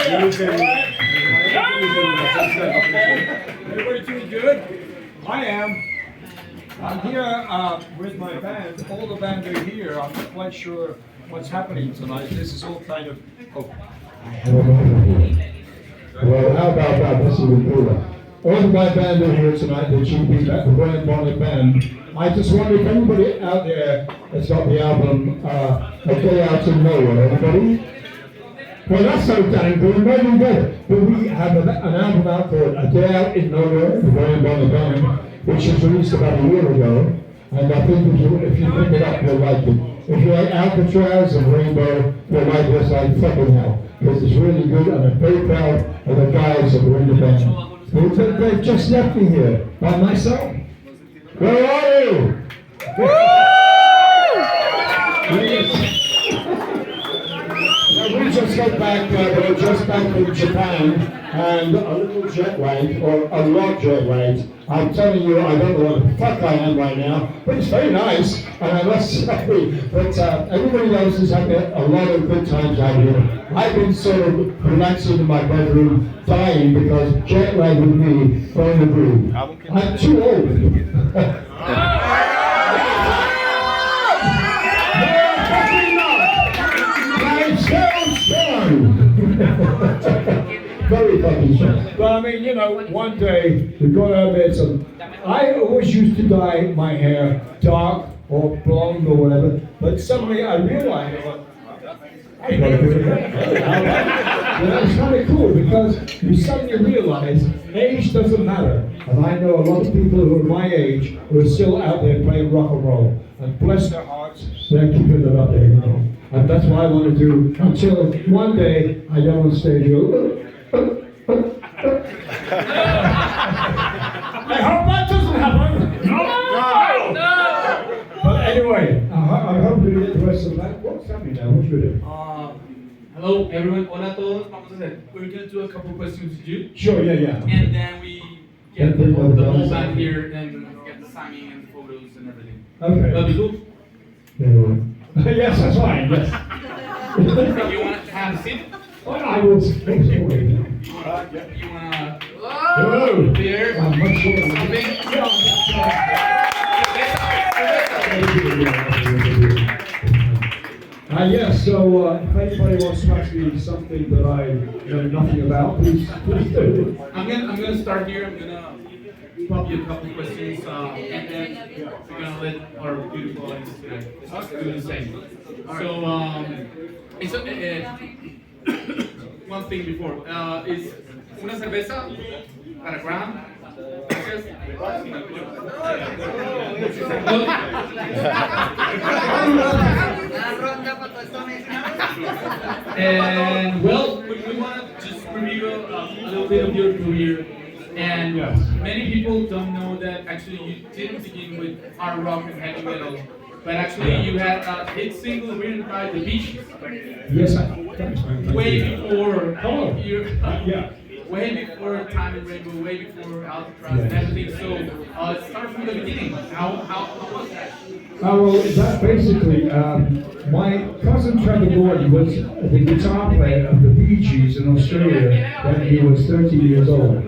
Everybody doing good? I am. I'm here with my band. All the band are here. I'm not quite sure what's happening tonight. This is all kind of. Oh. Well, how about that? This is cooler. All of my band are here tonight, the GP, the Bonnet band. I just wonder if anybody out there has got the album A Day Out in Nowhere. Anybody? Well, that's so dang good. Maybe better. But we have an album out called A Day Out in Nowhere, the Bonnet band, which was released about a year ago. And I think if you pick it up, you'll like it. If you like Alcatraz and Rainbow, you'll like this like fucking hell. Because it's really good, and I'm very proud of the guys that were in the band. They've just left me here by myself. Where are you? We just got back, we're just back from Japan, and a little jet lag, or a lot jet lag. I'm telling you, I don't know what the fuck I am right now, but it's very nice, and I must say, but everybody else is having a lot of good times out here. I've been sort of relaxing in my bedroom, dying because jet lag with me going to breathe. I'm too old. Very fucking strong. But I mean, you know, one day we got over there. I always used to dye my hair dark or blonde or whatever, but suddenly I realized I got a bit of hair. You know, it's kind of cool because you suddenly realize age doesn't matter. And I know a lot of people who are my age who are still out there playing rock and roll. And bless their hearts, they're keeping it up there, you know. And that's what I want to do until one day I go on stage and go, I hope that doesn't happen. No. But anyway, I hope we get the rest of that. What's happening now? What should we do? Hello everyone, hola a todos. Vamos a hacer. We're going to do a couple questions with you. Sure, yeah. And then we get the whole band here and get the signing and the photos and everything. Okay. That'll be cool. Yes, that's fine. Yes. You want to have a seat? I will take it away. You want Hello. beer? I'm much shorter. Something? Yes, so if anybody wants to ask me something that I know nothing about, please do. I'm gonna start here. I'm gonna pop you a couple questions, and then we're gonna let our beautiful audience do the same. So, it's one thing before is una cerveza para Graham. Gracias. And well, we want to just review a little bit of your career. And many people don't know that actually you didn't begin with hard rock and heavy metal, but actually you had a hit single written by the Bee Gees. Yes, Way before yeah. way before Time in Rainbow, way before Alcatraz and everything. So let's start from the beginning. How was that? Well, that basically, my cousin Trevor Gordon was the guitar player of the Bee Gees in Australia when he was 13 years old.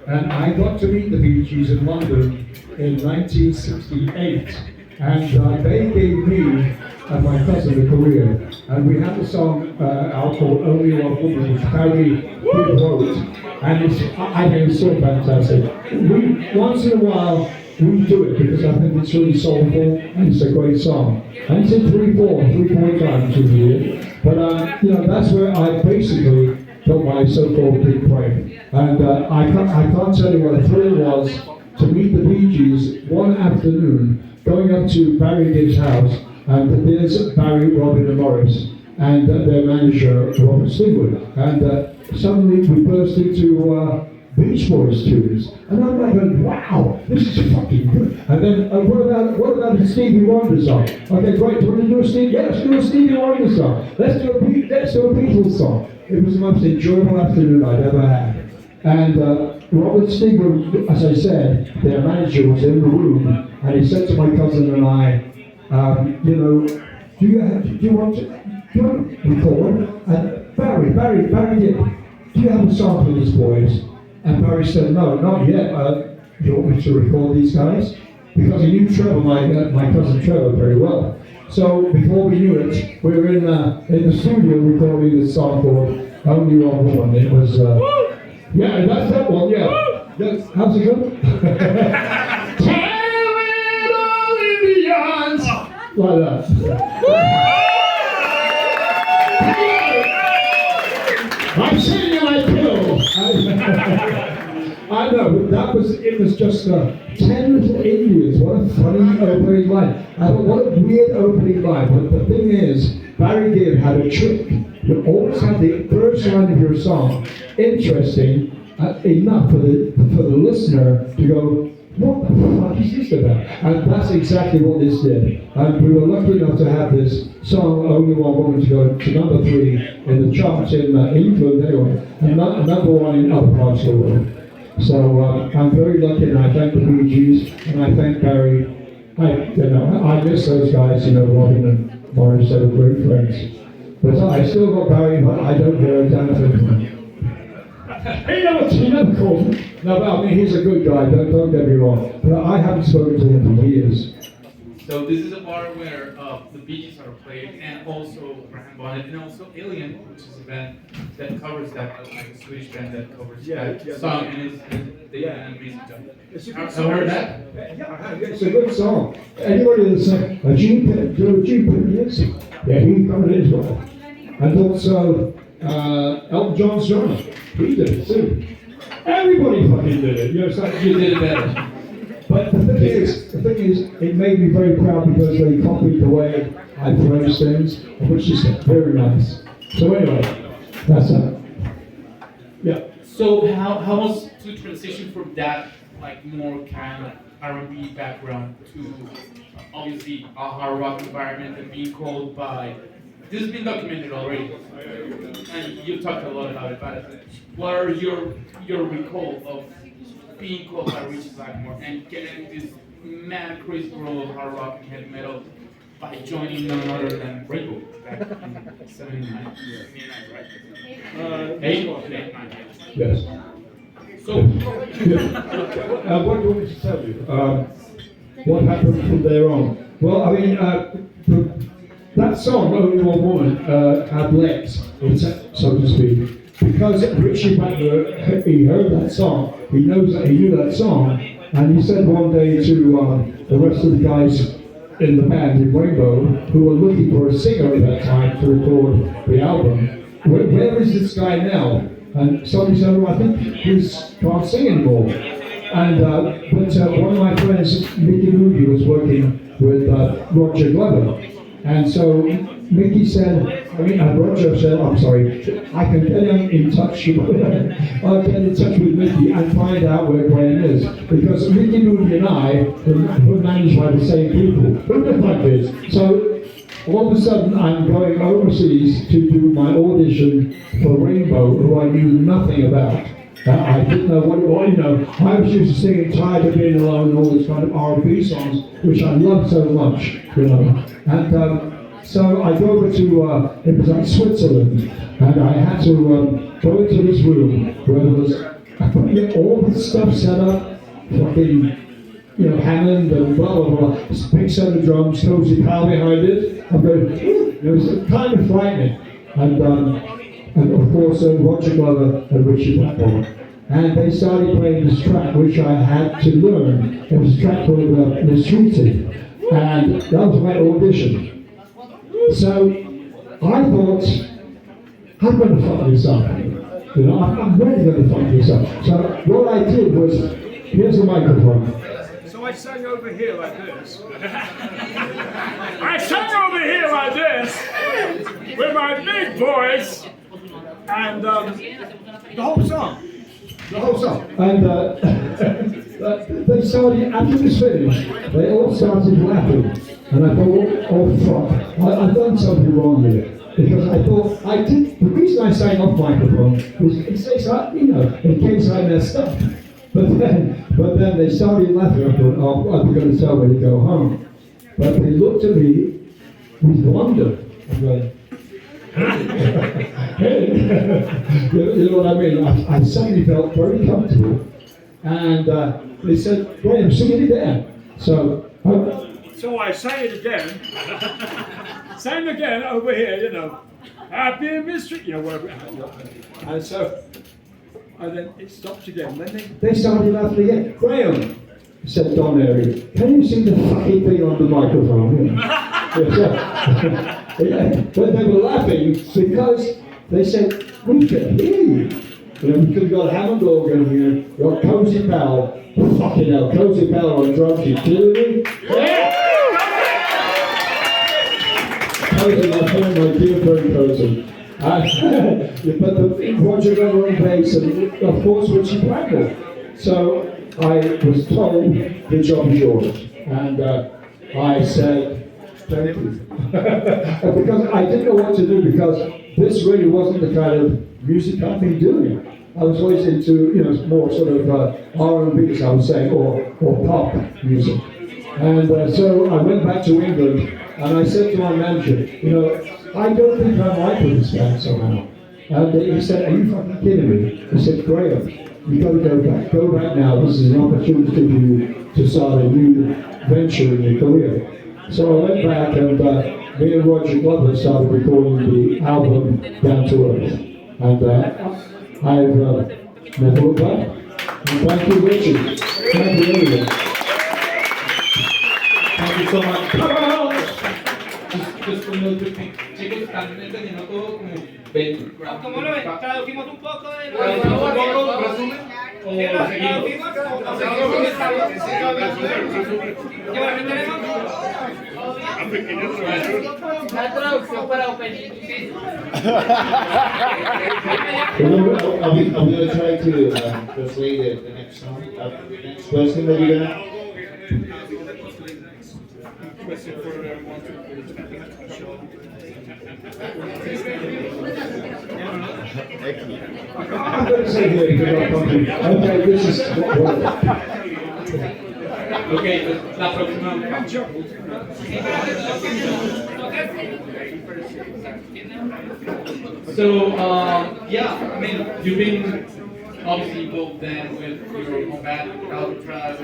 And I got to meet the Bee Gees in London in 1968. And they gave me and my cousin a career. And we had a song out called Only One Woman, which Harry wrote. And I think it's so fantastic. Once in a while, we do it because I think it's really soulful and it's a great song. And it's in 3/4 times in the year. But that's where I basically got my so-called big break. And I can't tell you what a thrill it was to meet the Bee Gees one afternoon, going up to Barry Gibb's house, and there's Barry, Robin and Morris, and their manager, Robert Stigwood. And suddenly we burst into Beach Boys tunes. And I'm like, wow, this is fucking good. And then, what about a Stevie Wonder song? Okay, great, do you want to do a Stevie? Yeah, let's do a Stevie Wonder song. Let's do a Beatles song. It was the most enjoyable afternoon I'd ever had. And Robert Stigwood, as I said, their manager was in the room, and he said to my cousin and I, do you want to record? And Barry did. do you have a song for these boys? And Barry said, no, not yet. You want me to record these guys? Because he knew Trevor, my cousin Trevor, very well. So before we knew it, we were in the studio recording this song called Only One Woman. It was, yeah, that's that one, yeah. How's it go? Like that. I'm sitting in my pillow. I know, but it was just 10 little Indians. What a funny opening line. I thought, what a weird opening line. But the thing is, Barry Gibb had a trick. You always have the first line of your song interesting enough for the listener to go, what the fuck is this about? And that's exactly what this did. And we were lucky enough to have this song, Only One Woman, to go to number 3 in the charts in England anyway, and number 1 in other parts of the world. So I'm very lucky, and I thank the Bee Gees, and I thank Barry. I miss those guys, Robin and Morris, they were great friends. But I still got Barry, but I don't hear a damn thing. He never called me. No, but I mean, he's a good guy, don't get me wrong. But I haven't spoken to him for years. So this is a bar where the Bee Gees are played, and also Bonnet, and also Alien, which is a band that covers that, like a Swedish band that covers that song, and they did an amazing job. Have you heard that? Yeah, it's a good song. Anybody that's sang Gene yes? Yeah, he covered it as well. And also Elton John's drummer, he did it too. Everybody fucking did it. It's like You did it better. But the thing is, it made me very proud because they copied the way I phrase things, which is very nice. So anyway, that's that. Yeah. So how was to transition from that, like more kind of R&B background to obviously a hard rock environment and being called by, this has been documented already, and you talked a lot about it, but what are your recall of being called by Richie Blackmore and getting this mad crazy world of hard rock and heavy metal by joining none other than Rainbow back in 79, right? 89. Yes. So, What do you want me to tell you? What happened from there on? Well, I mean, that song, Only One Woman, had legs, so to speak. Because Richie Blackmore, he heard that song, he knew that song, and he said one day to the rest of the guys in the band in Rainbow, who were looking for a singer at that time to record the album, where is this guy now? And somebody said, well, I think he can't sing anymore. And but one of my friends, Mickey Moody, was working with Roger Glover. And so Mickey said, Roger said, I'm sorry, I can get in touch with Mickey and find out where Graham is. Because Mickey Moody and I were managed by the same people. Who the fuck is? So all of a sudden I'm going overseas to do my audition for Rainbow, who I knew nothing about. I didn't know what it was, I was used to singing Tired of Being Alone and all these kind of R&B songs, which I loved so much, And so I go over to, it was like Switzerland, and I had to go into this room where there was all the stuff set up, fucking, Hammond and blah, blah, blah, this big set of drums, Cozy Powell behind it. I'm going, it was kind of frightening. And of course, Roger Glover and Richie Blackmore. And they started playing this track, which I had to learn. It was a track called Mistreated. And that was my audition. So I thought, I'm going to fuck this up. I'm really going to fuck this up. So what I did was, here's the microphone. So I sang over here like this. I sang over here like this with my big voice and the whole song. The whole song. And they started, after this finished, they all started laughing. And I thought, oh fuck, I've done something wrong here. Because I thought, the reason I sang off microphone was in case I messed up. But then they started laughing. I thought, oh, I'm going to tell when to go home. But they looked at me with wonder. I'm going, hey. you know what I mean? I suddenly felt very comfortable, and they said, Graham, sing it again. So I sang it again. Sang again over here, you know. Happy mystery, you know, whatever. And so, and then it stopped again. Then they started laughing again. Graham, said Don Airy, can you sing the fucking thing on the microphone? Yeah. But they were laughing because they said, we can hear you. You know, we could have got Hammond organ here, got Cozy Powell. Fucking hell, Cozy Powell on drums, you kidding me? Yeah! Cozy, my friend, my dear friend Cozy. But the Roger Glover on bass, and of course Richie Blackmore. So I was told the job is yours, and I said thank you because I didn't know what to do, because this really wasn't the kind of music I'd been doing. I was always into, you know, more sort of R&B, as I would say, or pop music. And so I went back to England, and I said to my manager, you know, I don't think I might with this band somehow. And he said, are you fucking kidding me? He said, Graham, you've got to go back. Go back now. This is an opportunity for you to start a new venture in your career. So I went back, and me and Roger Glover started recording the album Down to Earth. And I've never looked back. And thank you, Richard. Thank you, everyone. Thank you so much. Just one little quick thing. Chicos, están entendiendo todo como ven. ¿Cómo lo ven? Traducimos un poco de lo ¿Traducimos un poco, resumen? ¿O seguimos? ¿Qué tenemos? La traducción para opening. Are we going to try to translate the next song? Next question that you're going to... I'm going to say here because I'm talking. Okay, this is Okay, la próxima. So, yeah, I mean, you've been obviously involved then with your own band, Alcatraz.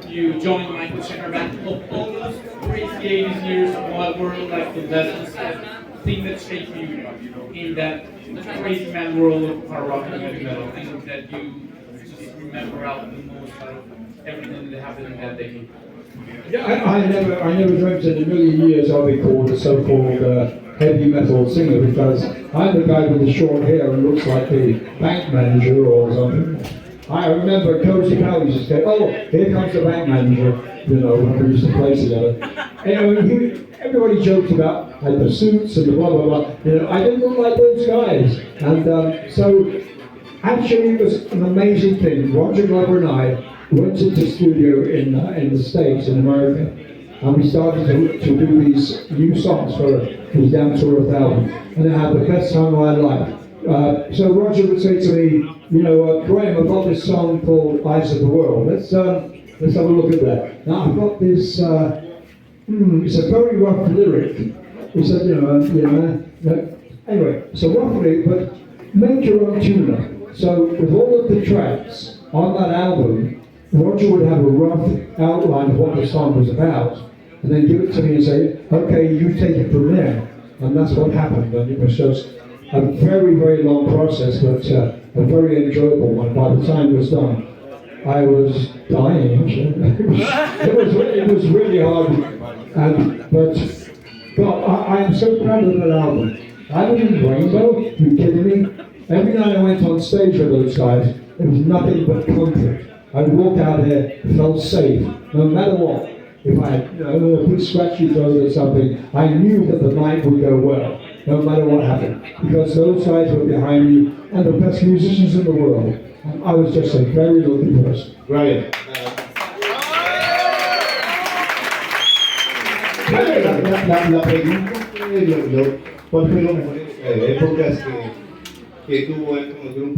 You joined Michael Schenker band of all those crazy 80s years. What were like the lessons, thing that shaped you in that crazy mad world of hard rock and heavy metal? Things that you just remember out the most out of everything that happened in that decade? Yeah, I never dreamt in a million years I'd be called a so-called heavy metal singer, because I'm the guy with the short hair and looks like the bank manager or something. I remember Cozy Powell used to say, "Oh, here comes the bank manager," you know, when we used to play together. And everybody joked about the suits and the blah blah blah. You know, I didn't look like those guys, and so actually it was an amazing thing. Roger Glover and I went into the studio in the States, in America, and we started to do these new songs for his Down to Earth album, and I had the best time of my life. So Roger would say to me, you know, Graham, I've got this song called Eyes of the World. Let's have a look at that. Now I've got this. It's a very rough lyric. He said, anyway, so roughly, but make your own tune-up. So with all of the tracks on that album, Roger would have a rough outline of what the song was about, and then give it to me and say, okay, you take it from there. And that's what happened. And it was just a very, very long process, but a very enjoyable one. By the time it was done, I was dying, actually. it was really hard. But I am so proud of that album. I was in Rainbow, you kidding me? Every night I went on stage with those guys, it was nothing but comfort. I walked out there, felt safe, no matter what. If I had a big scratchy throat or something, I knew that the night would go well, no matter what happened. Because those guys were behind me, and the best musicians in the world. And I was just a very lucky person. Right. La pregunta fue, ¿cuál fue lo mejores épocas que tuvo él con el grupo?